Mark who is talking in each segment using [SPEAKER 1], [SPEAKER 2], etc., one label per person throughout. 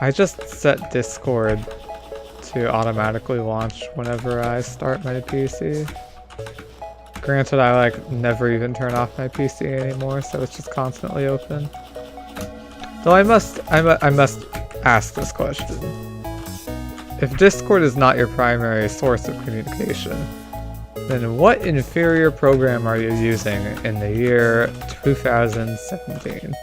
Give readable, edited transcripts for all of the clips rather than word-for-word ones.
[SPEAKER 1] I just set Discord to automatically launch whenever I start my PC. Granted, I like never even turn off my PC anymore, so it's just constantly open. Though I must ask this question. If Discord is not your primary source of communication, then what inferior program are you using in the year 2017?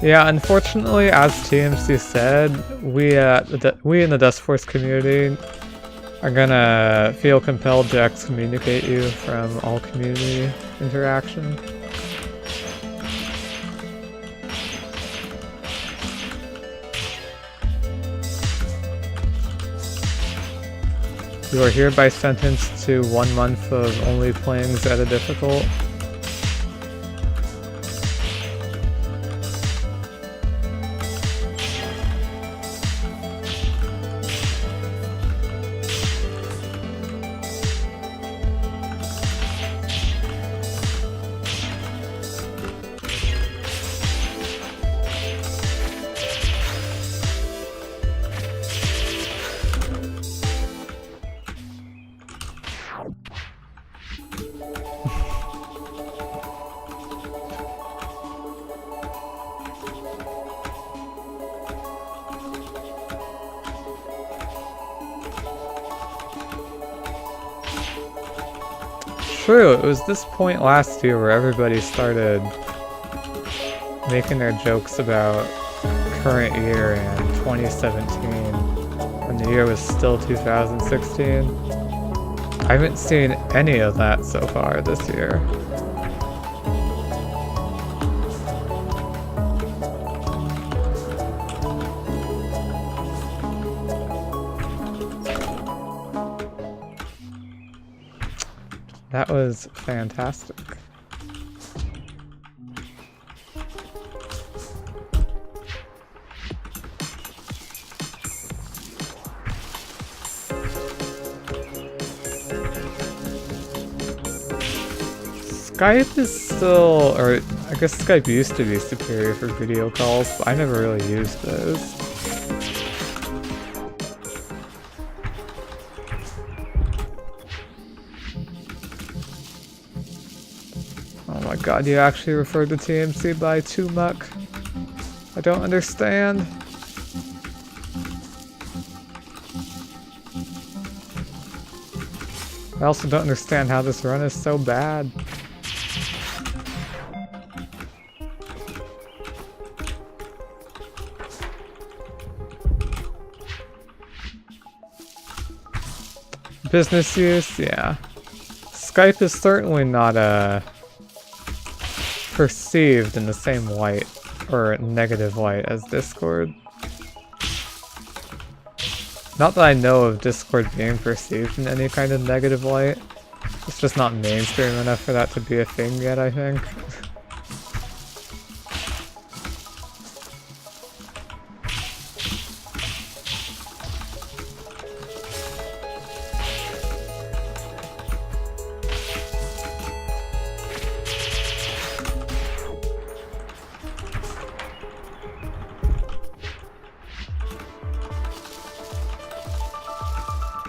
[SPEAKER 1] Yeah, unfortunately, as TMC said, we in the Dustforce community are gonna feel compelled to excommunicate you from all community interaction. You are hereby sentenced to 1 month of only playing Zeta difficult. True, it was this point last year where everybody started making their jokes about current year and 2017, when the year was still 2016. I haven't seen any of that so far this year. That was fantastic. Skype is still, or I guess Skype used to be superior for video calls, but I never really used those. Oh my god, you actually referred to TMC by too much? I don't understand. I also don't understand how this run is so bad. Business use, yeah. Skype is certainly not perceived in the same light or negative light as Discord. Not that I know of Discord being perceived in any kind of negative light. It's just not mainstream enough for that to be a thing yet, I think.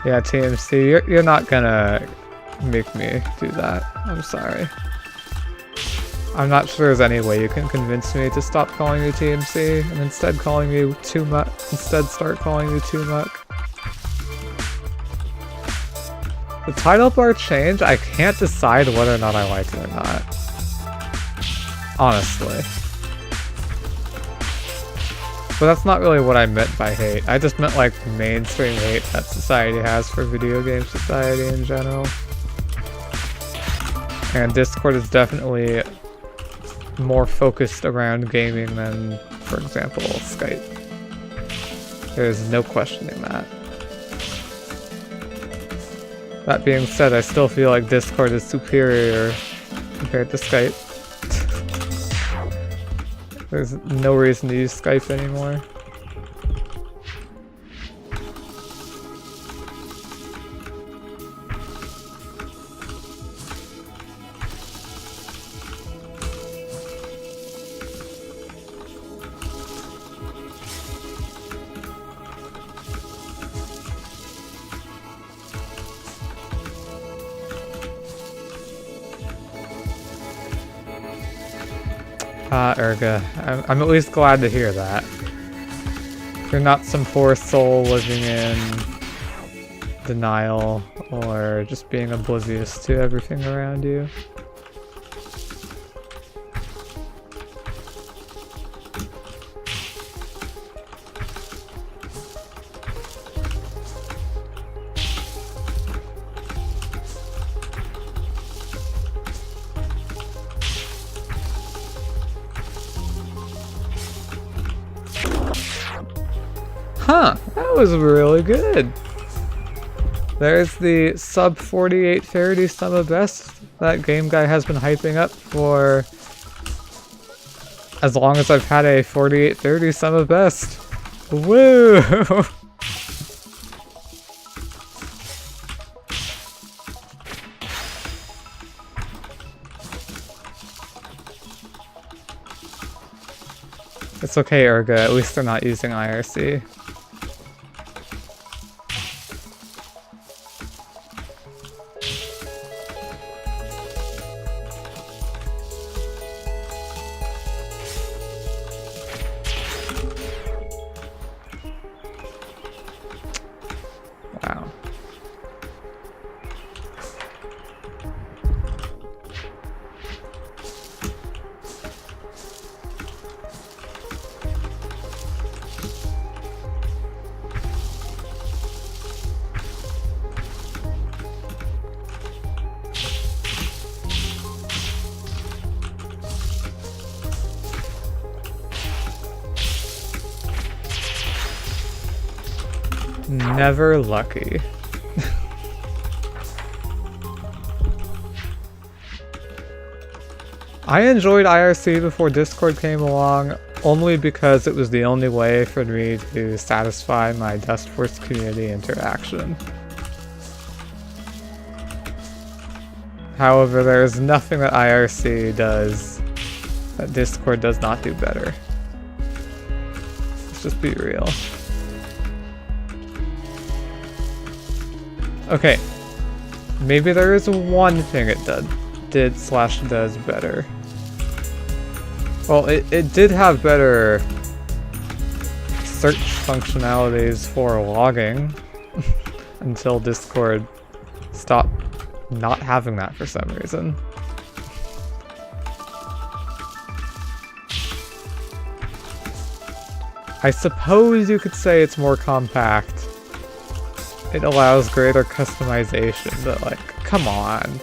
[SPEAKER 1] Yeah, TMC, you're not gonna make me do that. I'm sorry. I'm not sure there's any way you can convince me to stop calling you TMC and instead calling you too much. Instead, start calling you too much. The title bar change, I can't decide whether or not I like it or not. Honestly. But that's not really what I meant by hate. I just meant like mainstream hate that society has for video game society in general. And Discord is definitely more focused around gaming than, for example, Skype. There's no questioning that. That being said, I still feel like Discord is superior compared to Skype. There's no reason to use Skype anymore. Urga, I'm at least glad to hear that. You're not some poor soul living in denial or just being oblivious to everything around you. Huh, that was really good. There's the sub 4830 summer best that Game Guy has been hyping up for as long as I've had a 4830 summer best. Woo! It's okay, Urga, at least they're not using IRC. Wow. Never lucky. I enjoyed IRC before Discord came along, only because it was the only way for me to satisfy my Dustforce community interaction. However, there is nothing that IRC does that Discord does not do better. Let's just be real. Okay, maybe there is one thing it did/does better. Well, it did have better search functionalities for logging until Discord stopped not having that for some reason. I suppose you could say it's more compact. It allows greater customization, but like, come on.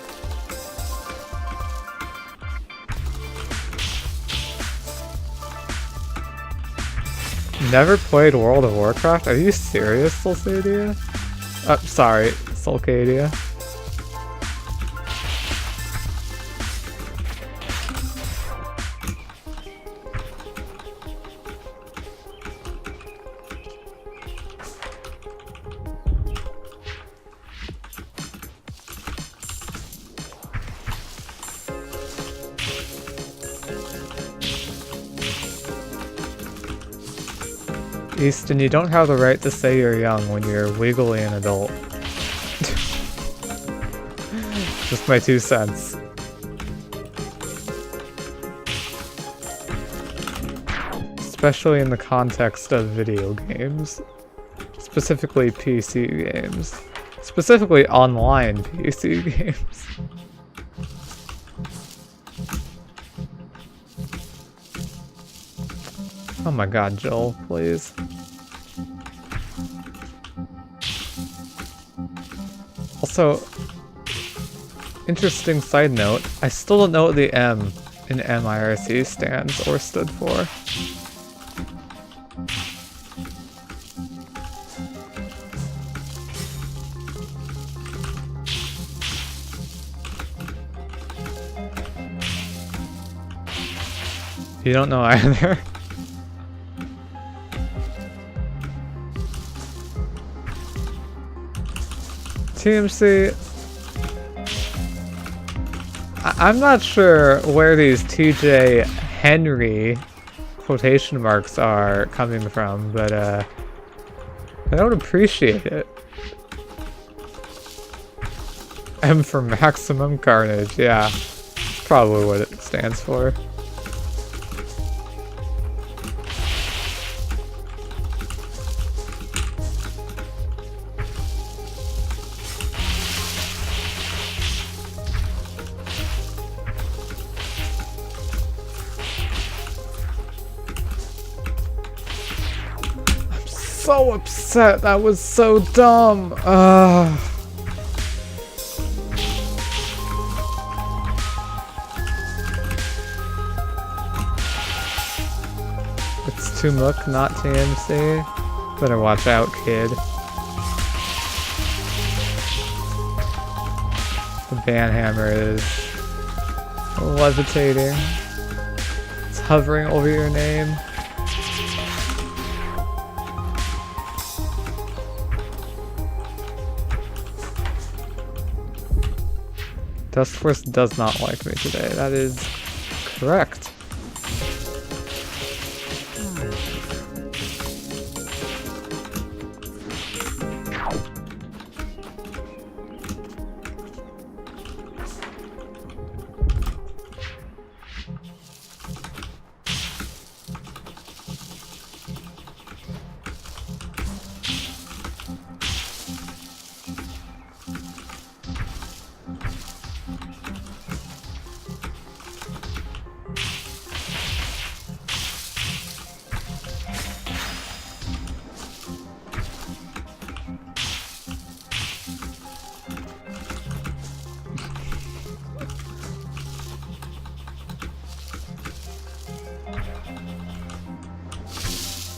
[SPEAKER 1] Never played World of Warcraft? Are you serious, Solcadia? Sorry, Solcadia. Easton, you don't have the right to say you're young when you're legally an adult. Just my 2 cents. Especially in the context of video games. Specifically PC games. Specifically online PC games. Oh my god, Joel, please. Also, interesting side note, I still don't know what the M in MIRC stands or stood for. You don't know either? TMC, I'm not sure where these TJ Henry quotation marks are coming from, but I don't appreciate it. M for maximum carnage, yeah. That's probably what it stands for. so upset. That was so dumb. Ugh. It's Tumuk, not TMC. Better watch out, kid. The banhammer is levitating. It's hovering over your name. Dustforce does not like me today. That is correct.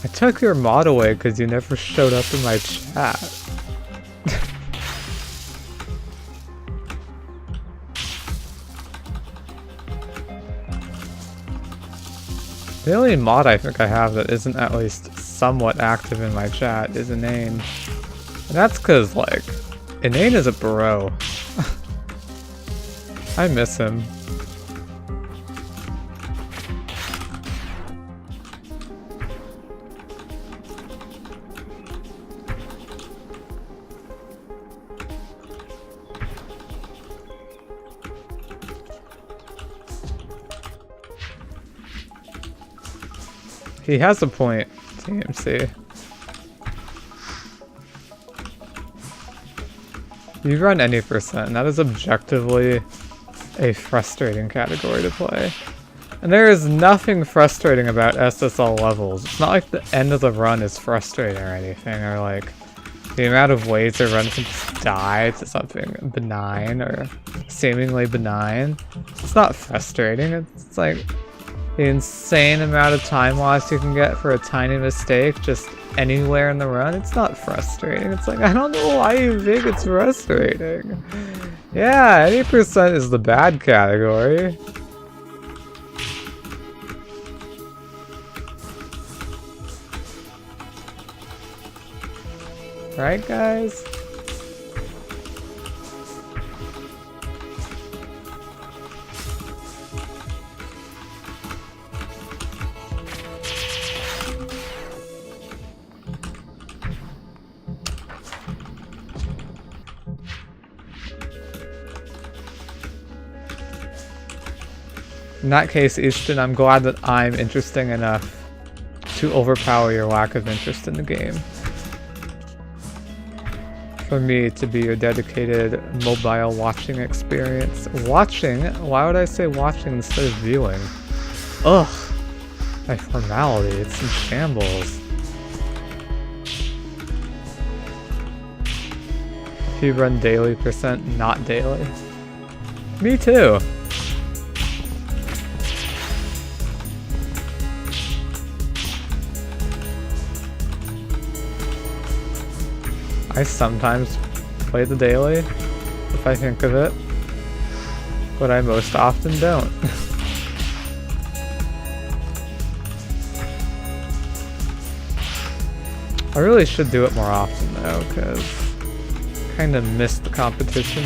[SPEAKER 1] I took your mod away because you never showed up in my chat. The only mod I think I have that isn't at least somewhat active in my chat is Inane. And that's cause, like, Inane is a bro. I miss him. He has a point, TMC. You run any percent, and that is objectively a frustrating category to play. And there is nothing frustrating about SSL levels. It's not like the end of the run is frustrating or anything, or like the amount of ways a run can just die to something benign or seemingly benign. It's not frustrating, it's like the insane amount of time loss you can get for a tiny mistake just anywhere in the run. It's not frustrating. It's like, I don't know why you think it's frustrating. Yeah, any percent is the bad category. Right, guys? In that case, Easton, I'm glad that I'm interesting enough to overpower your lack of interest in the game. For me to be your dedicated mobile watching experience. Watching? Why would I say watching instead of viewing? Ugh! My formality, it's in shambles. If you run daily percent, not daily. Me too! I sometimes play the daily, if I think of it, but I most often don't. I really should do it more often though, because I kind of miss the competition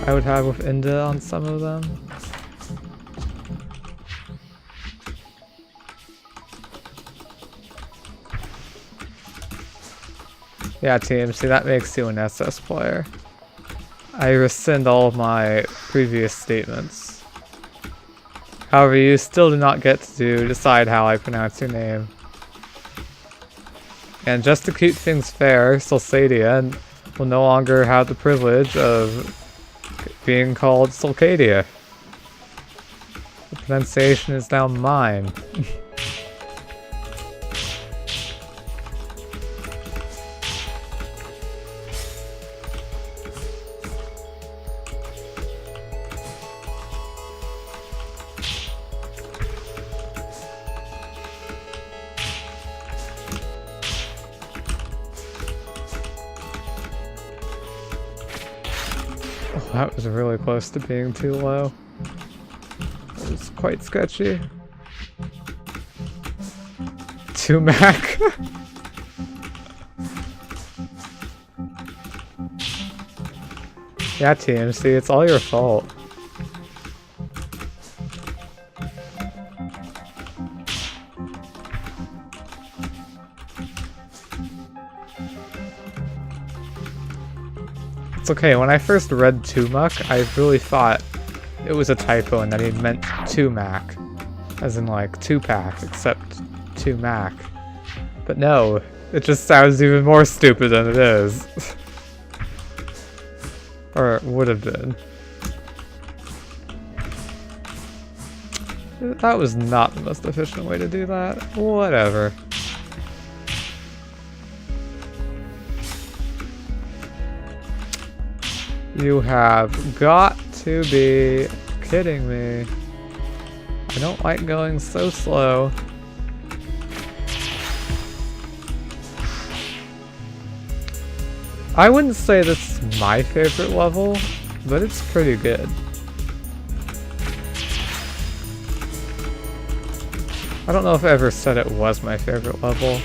[SPEAKER 1] I would have with Inda on some of them. Yeah, TMC, that makes you an SS player. I rescind all of my previous statements. However, you still do not get to decide how I pronounce your name. And just to keep things fair, Sulcadia will no longer have the privilege of being called Sulcadia. The pronunciation is now mine. Oh, that was really close to being too low. It was quite sketchy. 2 Mac. Yeah, TMC, it's all your fault. It's okay, when I first read 2Muck, I really thought it was a typo and that he meant 2 Mac. As in like 2-pack, except 2 Mac. But no, it just sounds even more stupid than it is. Or it would have been. That was not the most efficient way to do that. Whatever. You have got to be kidding me. I don't like going so slow. I wouldn't say this is my favorite level, but it's pretty good. I don't know if I ever said it was my favorite level.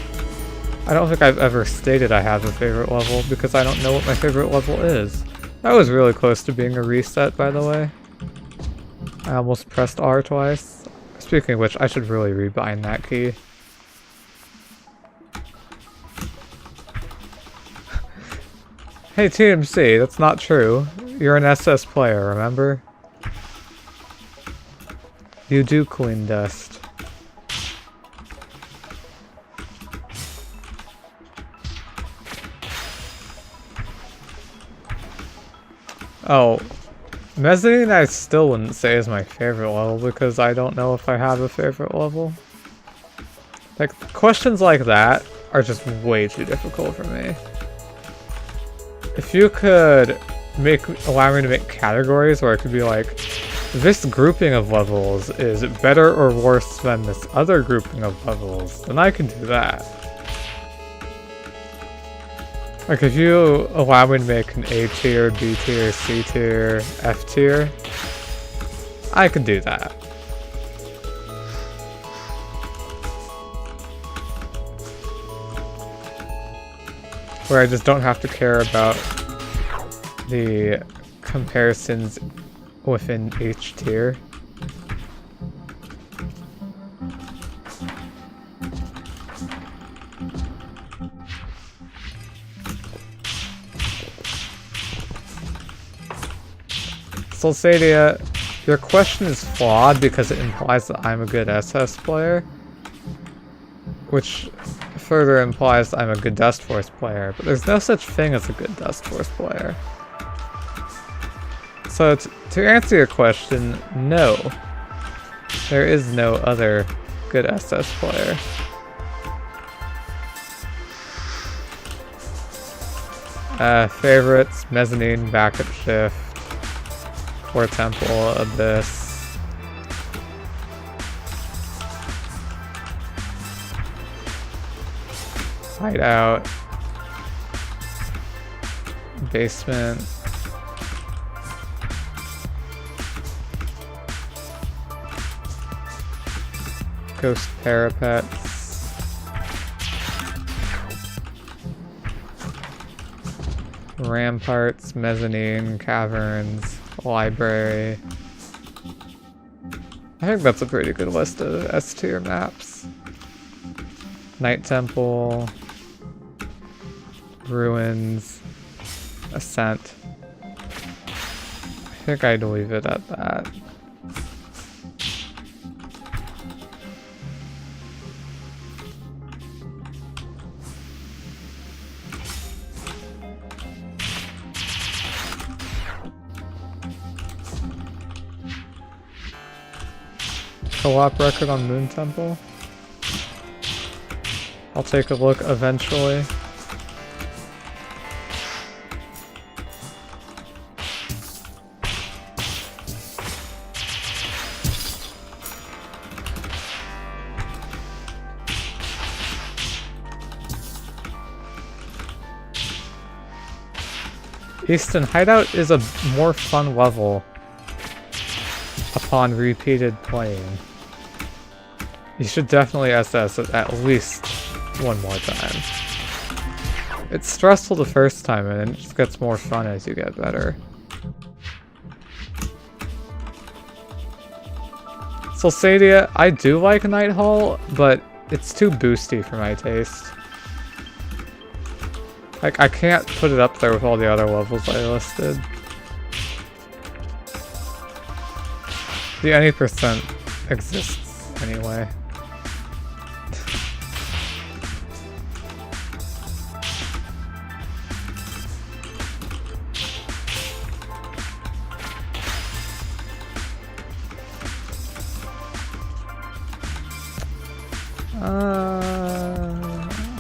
[SPEAKER 1] I don't think I've ever stated I have a favorite level because I don't know what my favorite level is. That was really close to being a reset, by the way. I almost pressed R twice. Speaking of which, I should really rebind that key. Hey TMC, that's not true. You're an SS player, remember? You do clean dust. Oh, Mezzanine I still wouldn't say is my favorite level because I don't know if I have a favorite level. Like, questions like that are just way too difficult for me. If you could allow me to make categories where it could be like, this grouping of levels is better or worse than this other grouping of levels, then I can do that. Like if you allow me to make an A tier, B tier, C tier, F tier, I could do that. Where I just don't have to care about the comparisons within each tier. Solsadia, your question is flawed because it implies that I'm a good SS player, which further implies I'm a good Dustforce player, but there's no such thing as a good Dustforce player. So to answer your question, no. There is no other good SS player. Favorites, Mezzanine, Backup Shift, Core Temple, Abyss. Hideout. Basement. Ghost Parapets. Ramparts, Mezzanine, Caverns, Library. I think that's a pretty good list of S tier maps. Night Temple, Ruins, Ascent. I think I'd leave it at that. Co-op record on Moon Temple. I'll take a look eventually. Easton, Hideout is a more fun level upon repeated playing. You should definitely SS it at least one more time. It's stressful the first time and it just gets more fun as you get better. Solsadia, I do like Night Hall, but it's too boosty for my taste. Like, I can't put it up there with all the other levels I listed. The any percent exists anyway.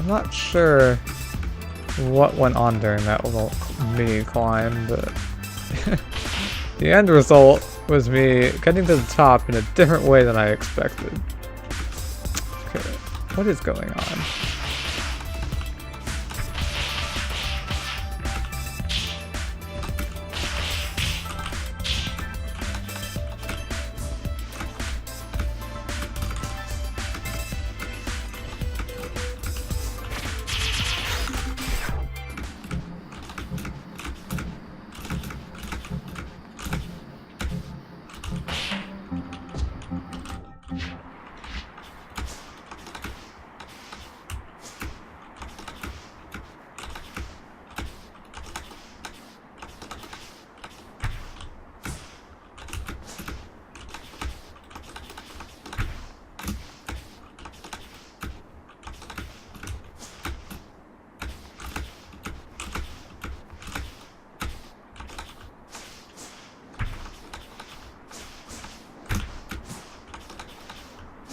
[SPEAKER 1] I'm not sure what went on during that little mini climb, but the end result was me getting to the top in a different way than I expected. Okay, what is going on?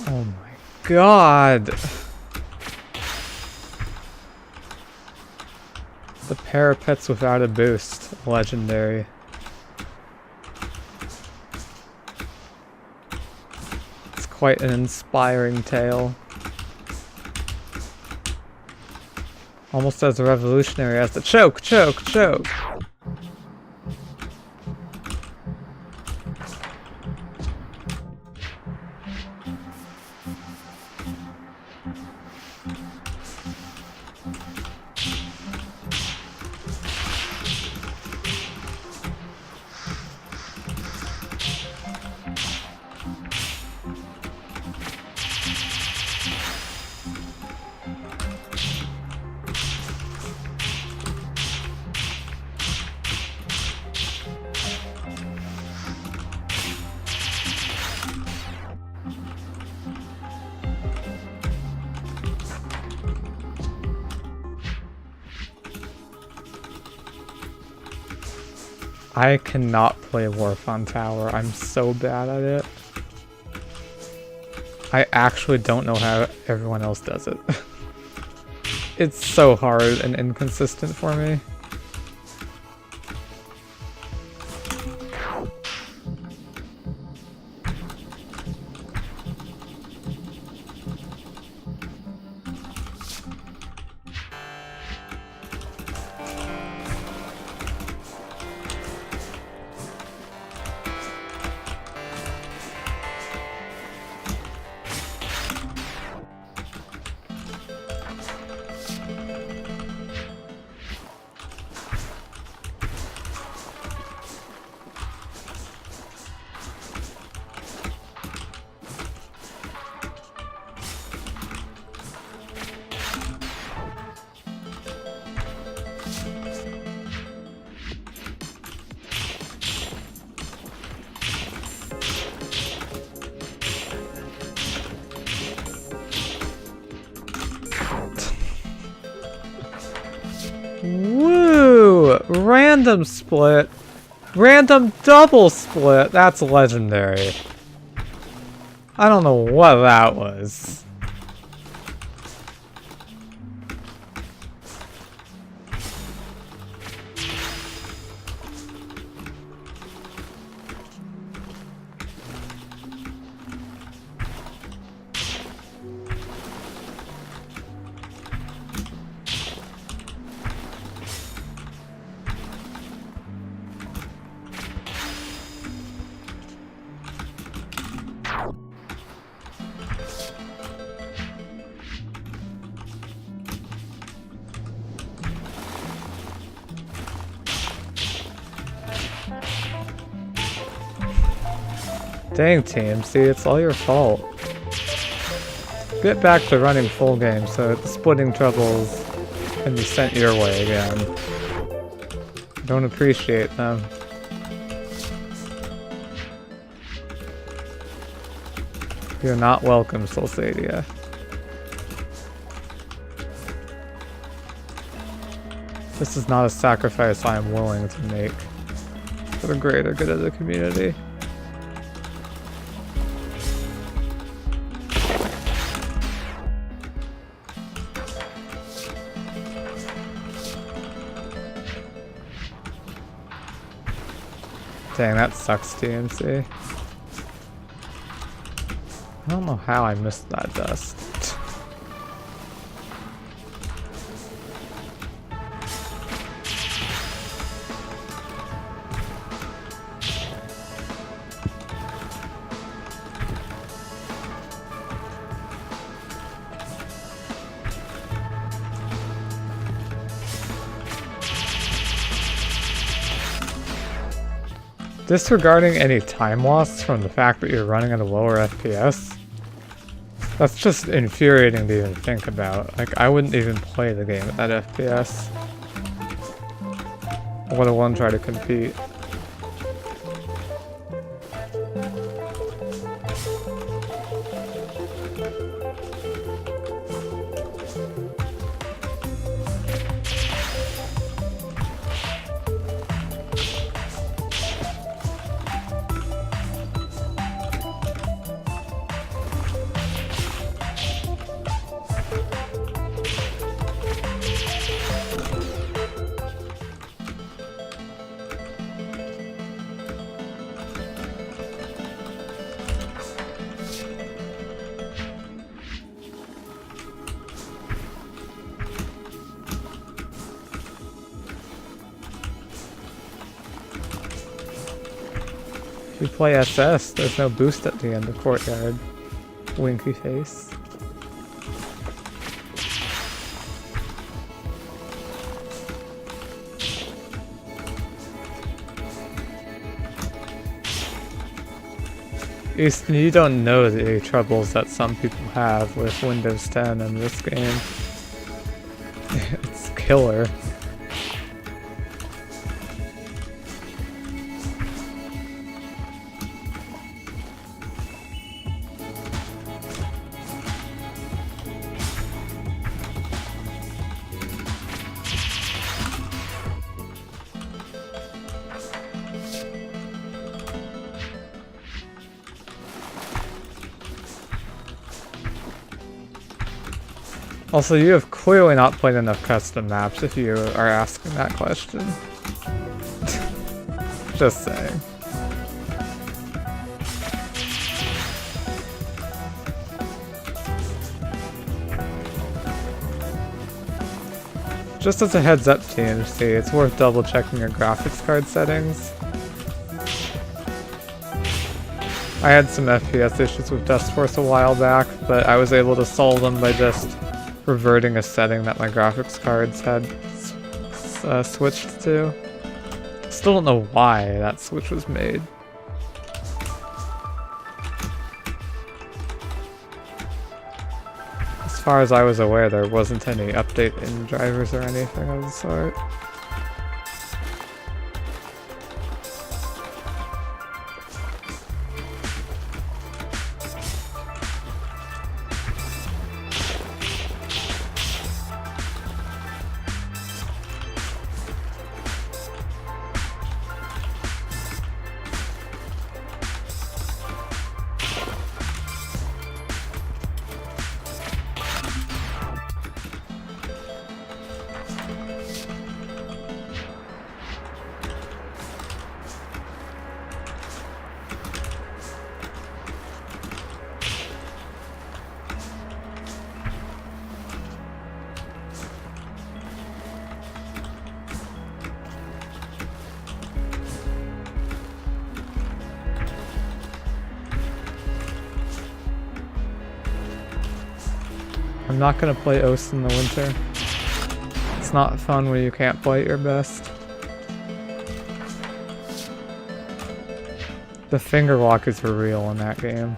[SPEAKER 1] Oh my god! The parapets without a boost. Legendary. It's quite an inspiring tale. Almost as revolutionary as the choke, choke, choke! I cannot play Warp on Tower. I'm so bad at it. I actually don't know how everyone else does it. It's so hard and inconsistent for me. Woo! Random split. Random double split. That's legendary. I don't know what that was. Dang team, see, it's all your fault. Get back to running full game so the splitting troubles can be sent your way again. Don't appreciate them. You're not welcome, Solsadia. This is not a sacrifice I am willing to make for the greater good of the community. Dang, that sucks, TMC. I don't know how I missed that dust. Disregarding any time loss from the fact that you're running at a lower FPS, that's just infuriating to even think about. Like, I wouldn't even play the game at that FPS. Let alone try to compete. If you play SS, there's no boost at the end of Courtyard. Winky face. Easton, you don't know the troubles that some people have with Windows 10 in this game. It's killer. Also, you have clearly not played enough custom maps if you are asking that question. Just saying. Just as a heads up, TMC, it's worth double checking your graphics card settings. I had some FPS issues with Dustforce a while back, but I was able to solve them by just reverting a setting that my graphics cards had switched to. Still don't know why that switch was made. As far as I was aware, there wasn't any update in drivers or anything of the sort. I'm not gonna play Ost in the winter. It's not fun when you can't play at your best. The finger walk is real in that game.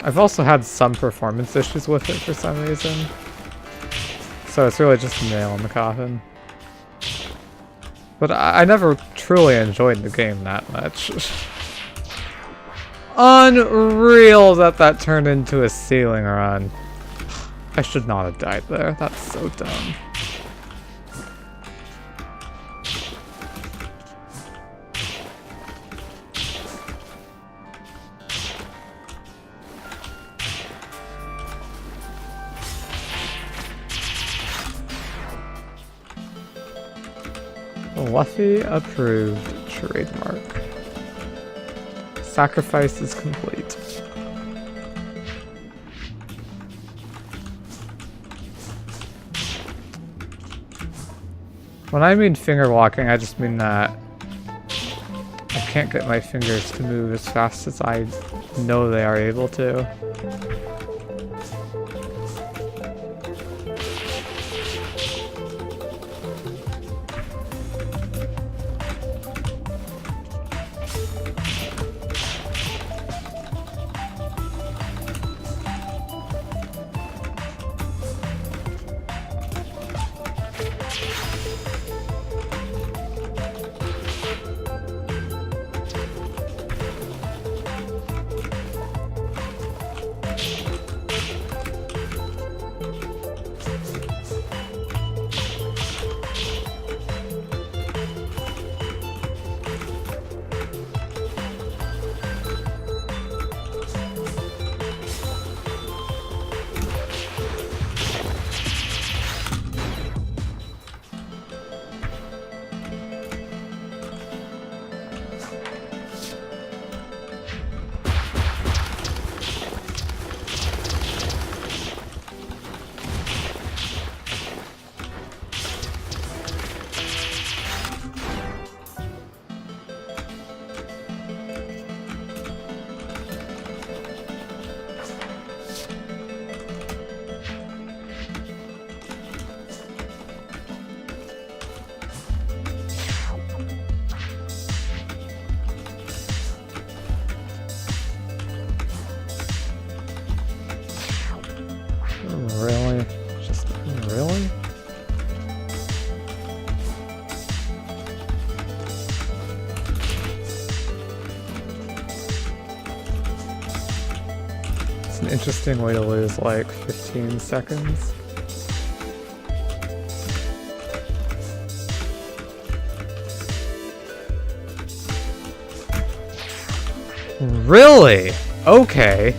[SPEAKER 1] I've also had some performance issues with it for some reason. So it's really just a nail in the coffin. But I never truly enjoyed the game that much. Unreal that turned into a ceiling run. I should not have died there. That's so dumb. Luffy approved trademark. Sacrifice is complete. When I mean finger walking, I just mean that I can't get my fingers to move as fast as I know they are able to. Really? Just really? It's an interesting way to lose like 15 seconds. Really? Okay.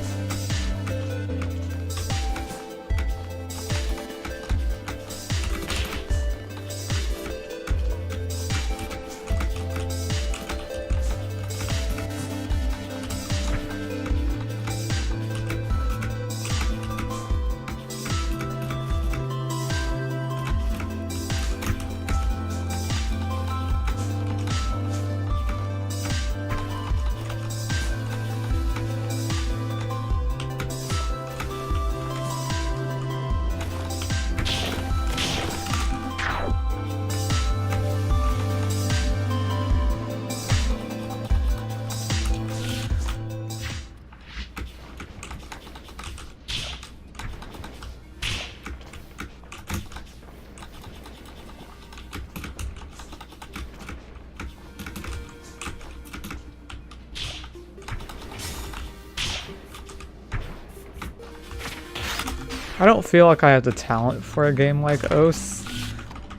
[SPEAKER 1] I don't feel like I have the talent for a game like OS,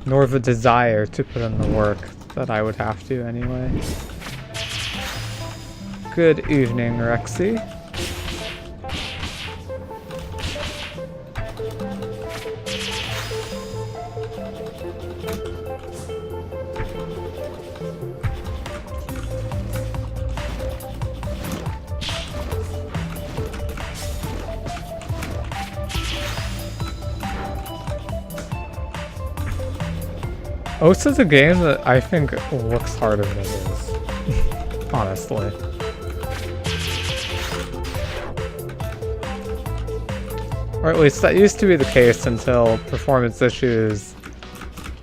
[SPEAKER 1] nor the desire to put in the work that I would have to anyway. Good evening, Rexy. OS is a game that I think looks harder than it is, honestly. Or at least that used to be the case until performance issues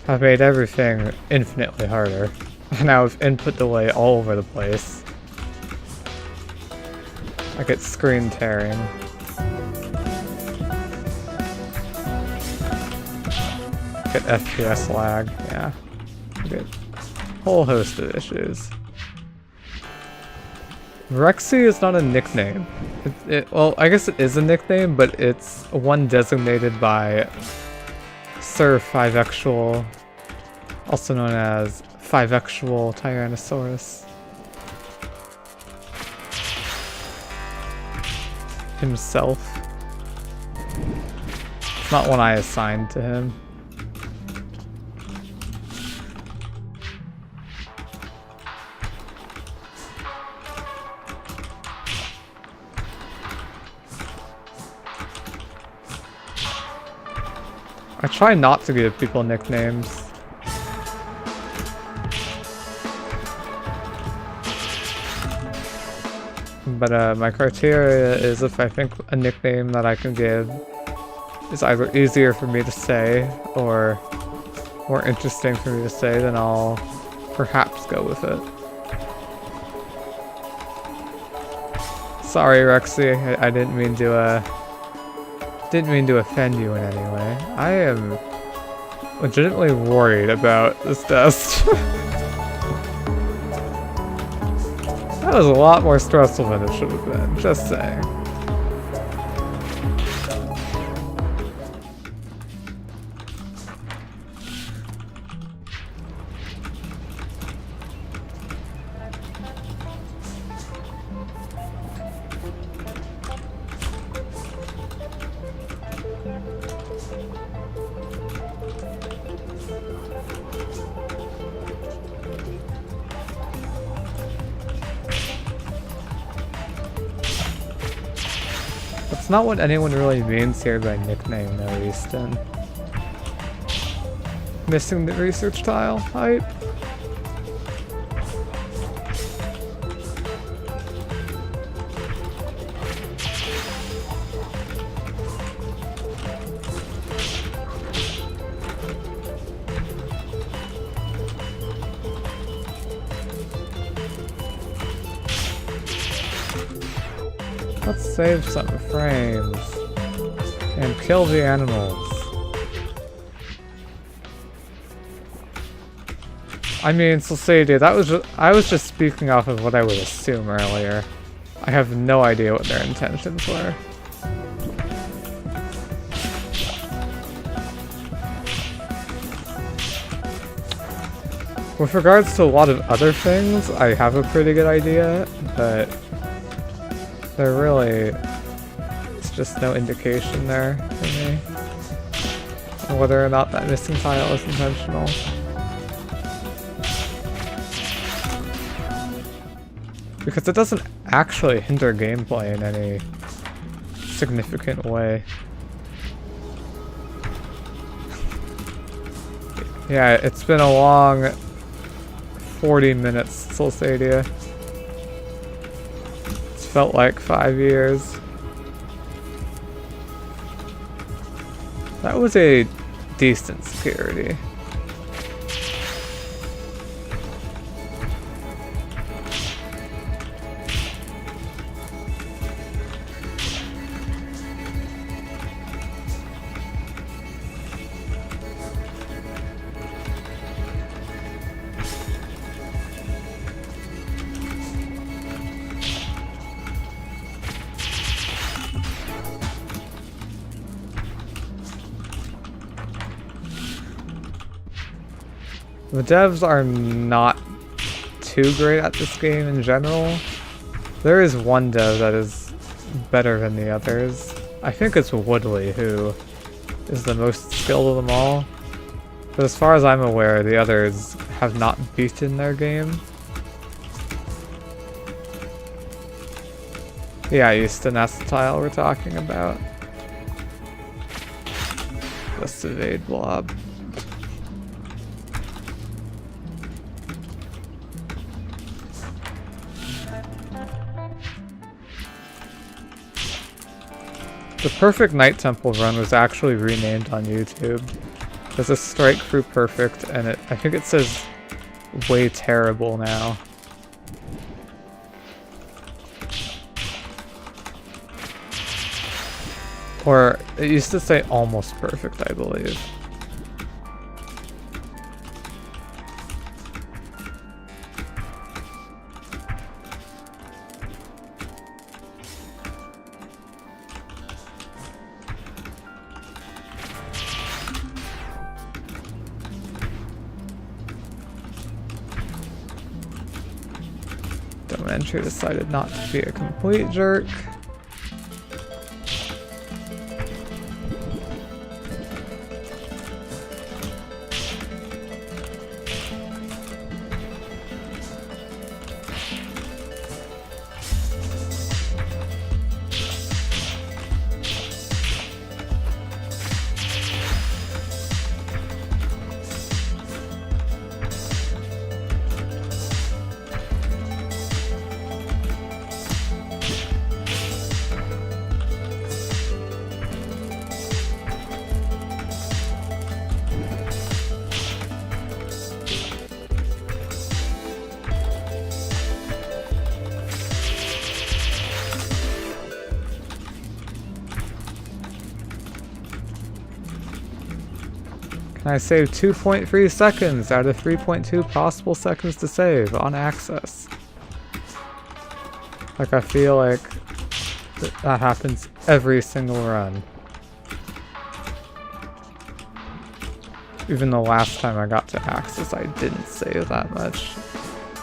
[SPEAKER 1] have made everything infinitely harder. Now with input delay all over the place. I get screen tearing. Get FPS lag, yeah. I get a whole host of issues. Rexy is not a nickname. Well, I guess it is a nickname, but it's one designated by Sir Fivexual, also known as Fivexual Tyrannosaurus himself. It's not one I assigned to him. I try not to give people nicknames. But my criteria is if I think a nickname that I can give is either easier for me to say or more interesting for me to say, then I'll perhaps go with it. Sorry, Rexy, I didn't mean to offend you in any way. I am legitimately worried about this test. That was a lot more stressful than it should have been, just saying. That's not what anyone really means here by nickname, though, Easton. Missing the research tile? Hype. Let's save some frames and kill the animals. I mean, Society, I was just speaking off of what I would assume earlier. I have no idea what their intentions were. With regards to a lot of other things, I have a pretty good idea, but there really is just no indication there for me on whether or not that missing tile is intentional. Because it doesn't actually hinder gameplay in any significant way. Yeah, it's been a long 40 minutes, Solstadia. It's felt like 5 years. That was a decent security. The devs are not too great at this game in general. There is one dev that is better than the others. I think it's Woodley who is the most skilled of them all. But as far as I'm aware, the others have not beaten their game. Yeah, Easton, that's the tile we're talking about. Let's evade blob. The Perfect Night Temple run was actually renamed on YouTube. There's a strike through Perfect, and I think it says way terrible now. Or it used to say almost perfect, I believe. Entry decided not to be a complete jerk. I saved 2.3 seconds out of 3.2 possible seconds to save on access. Like, I feel like that happens every single run. Even the last time I got to access, I didn't save that much.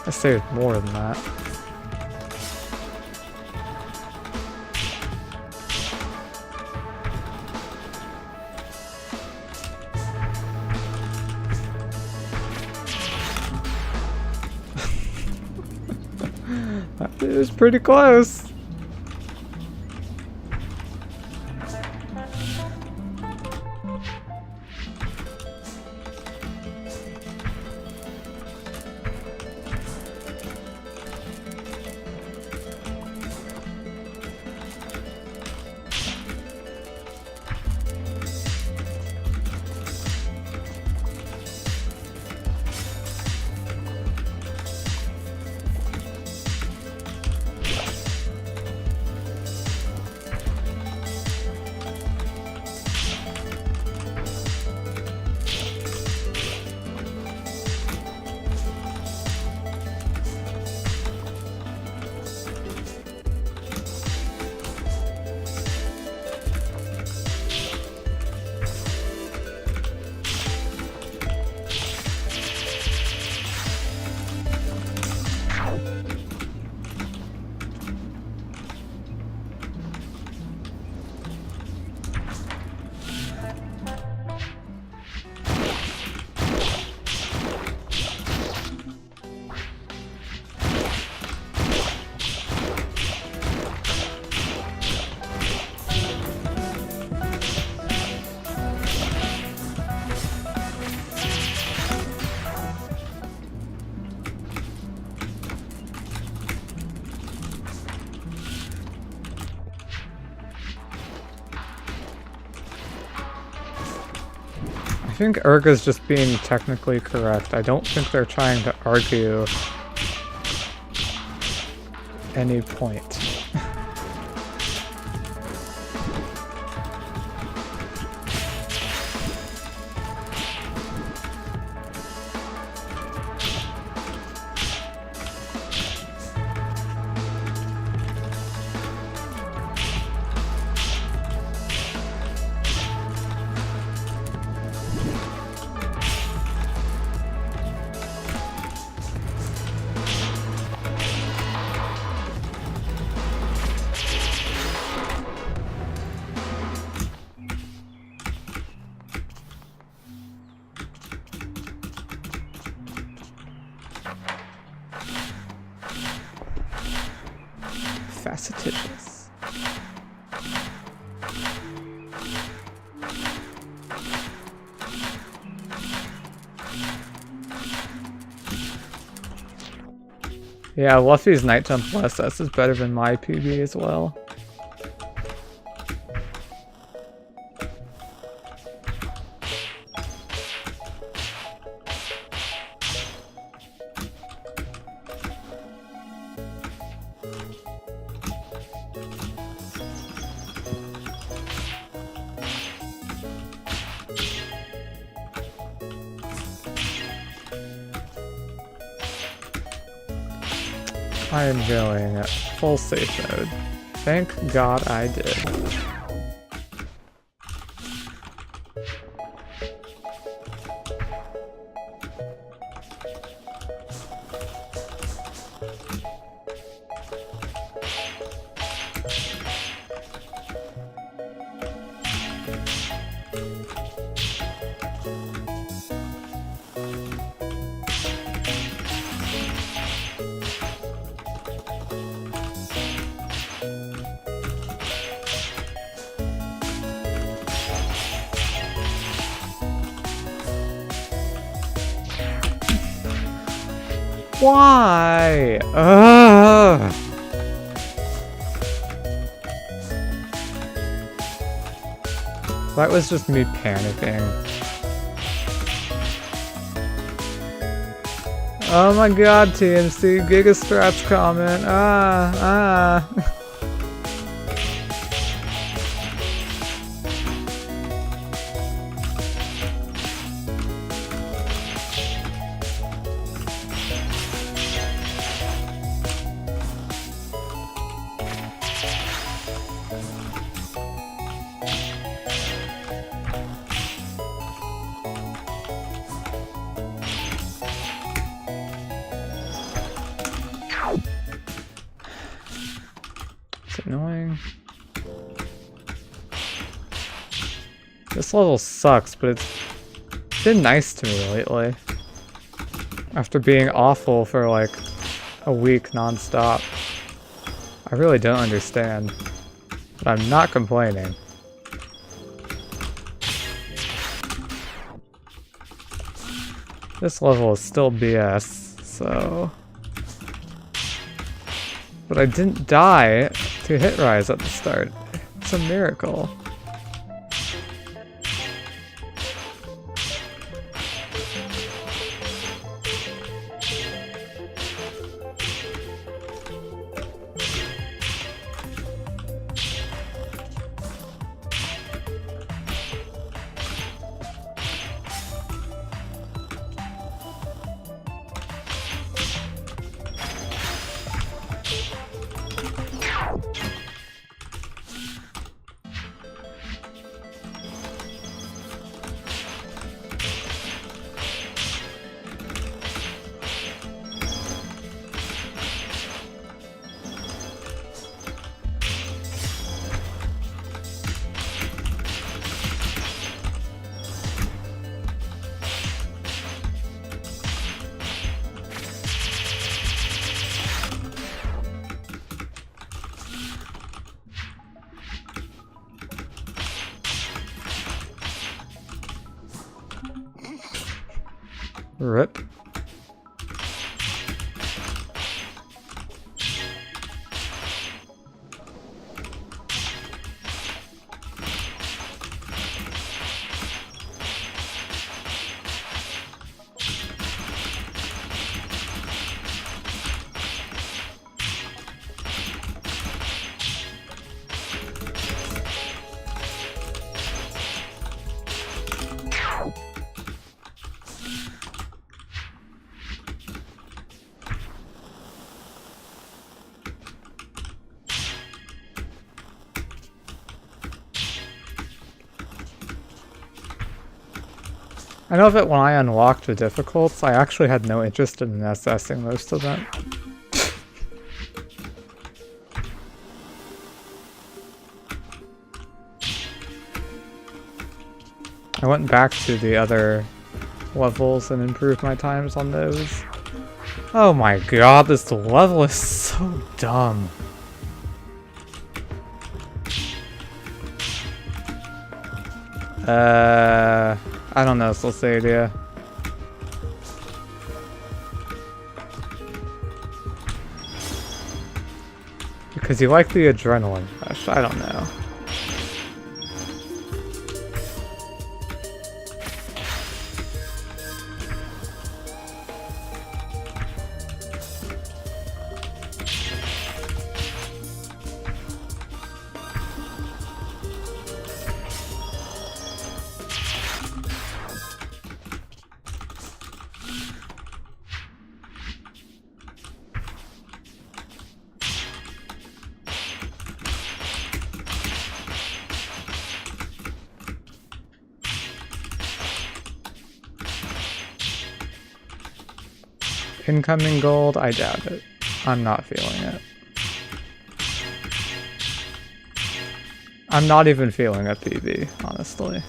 [SPEAKER 1] I saved more than that. It was pretty close. I think Urga's just being technically correct. I don't think they're trying to argue any point. Facetedness. Yeah, Luffy's night jump less S is better than my PB as well. I am going full safe mode. Thank God I did. Why? Ugh. That was just me panicking. Oh my god, TMC, Gigastrats comment. Ah. It's annoying. This level sucks, but it's been nice to me lately. After being awful for like a week non-stop. I really don't understand. But I'm not complaining. This level is still BS, so... But I didn't die to hit rise at the start. It's a miracle. RIP. I know that when I unlocked the difficulties, I actually had no interest in assessing most of them. I went back to the other levels and improved my times on those. Oh my god, this level is so dumb. I don't know, Solsadia. Because you like the adrenaline rush, I don't know. Incoming gold? I doubt it. I'm not feeling it. I'm not even feeling a PB, honestly.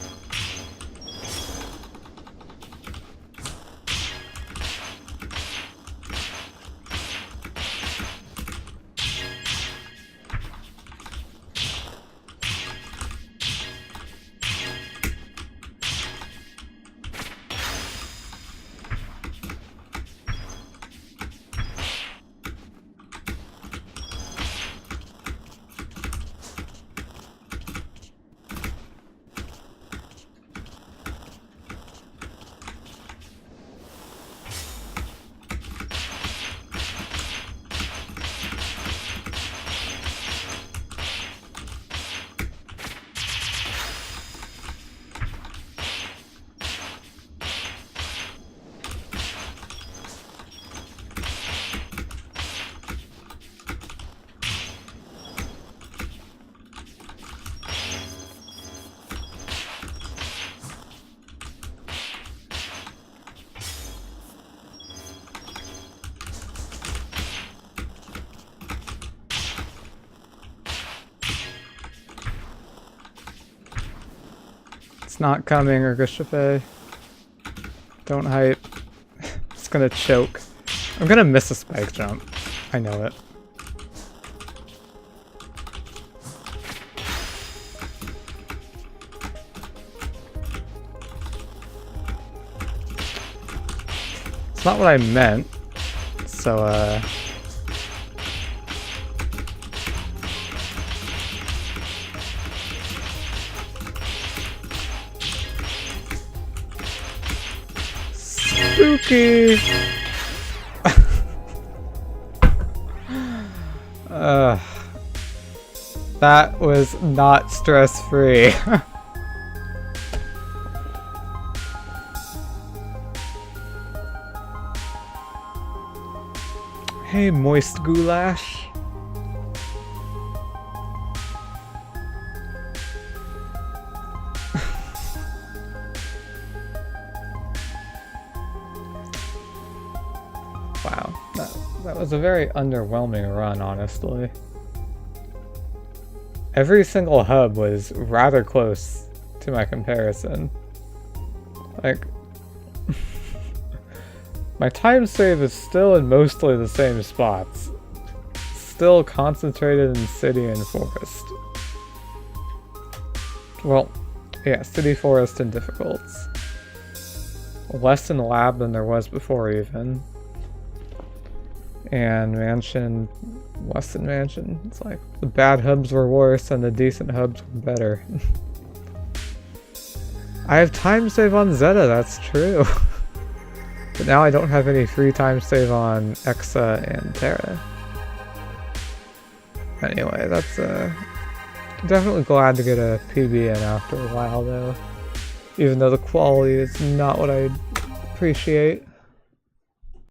[SPEAKER 1] It's not coming, Ricochet. Don't hype. It's gonna choke. I'm gonna miss a spike jump. I know it. It's not what I meant. So, spooky! That was not stress-free. Hey, moist goulash. Wow, that was a very underwhelming run, honestly. Every single hub was rather close to my comparison. Like, my time save is still in mostly the same spots. Still concentrated in city and forest. Well, yeah, city, forest, and difficults. Less in lab than there was before even. And mansion, less than mansion. It's like the bad hubs were worse and the decent hubs were better. I have time save on Zeta, that's true. But now I don't have any free time save on Exa and Terra. Anyway, that's definitely glad to get a PB in after a while though. Even though the quality is not what I appreciate.